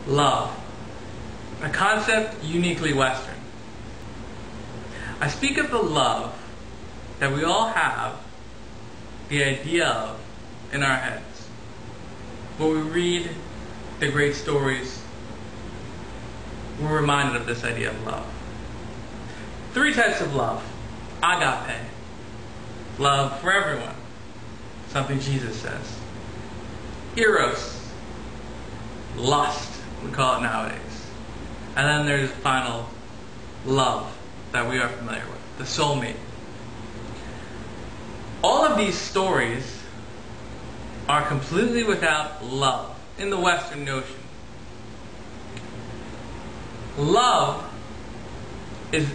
Love, a concept uniquely Western. I speak of the love that we all have the idea of in our heads. When we read the great stories, we're reminded of this idea of love. 3 types of love. Agape, love for everyone, something Jesus says. Eros, lust, we call it nowadays. And then there's final love that we are familiar with, the soulmate. All of these stories are completely without love in the Western notion. Love is,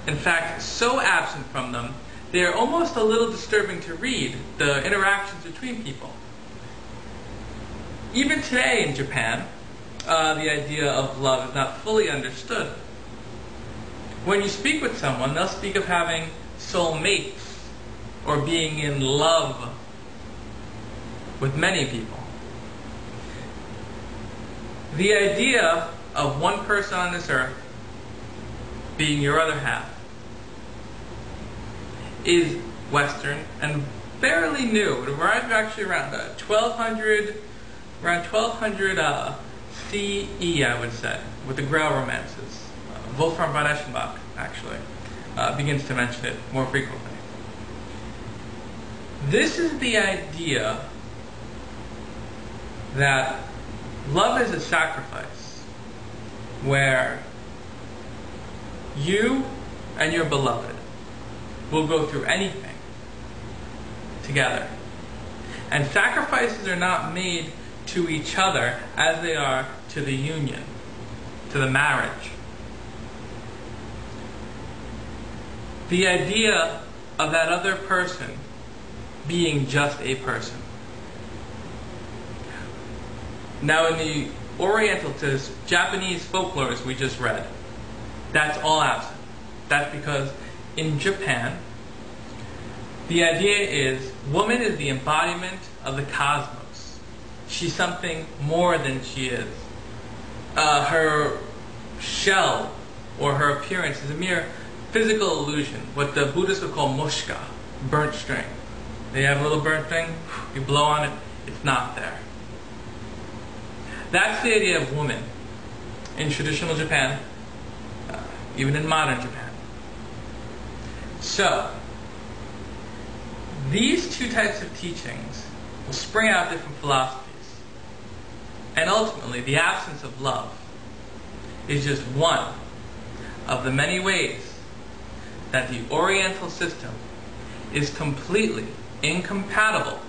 in fact, so absent from them, they are almost a little disturbing to read, the interactions between people. Even today in Japan, the idea of love is not fully understood. When you speak with someone, they'll speak of having soulmates or being in love with many people. The idea of one person on this earth being your other half is Western and fairly new. It arrived actually around 1200 CE, I would say, with the Grail romances. Wolfram von Eschenbach actually begins to mention it more frequently. This is the idea that love is a sacrifice, where you and your beloved will go through anything together. And sacrifices are not made to each other as they are to the union, to the marriage. The idea of that other person being just a person. Now in the Oriental, Japanese folklore, as we just read, that's all absent. That's because in Japan, the idea is woman is the embodiment of the cosmos. She's something more than she is. Her shell or her appearance is a mere physical illusion, what the Buddhists would call mushka, burnt string. They have a little burnt thing, you blow on it, it's not there. That's the idea of woman in traditional Japan, even in modern Japan. So, these 2 types of teachings will spring out different philosophies. And ultimately, the absence of love is just one of the many ways that the Oriental system is completely incompatible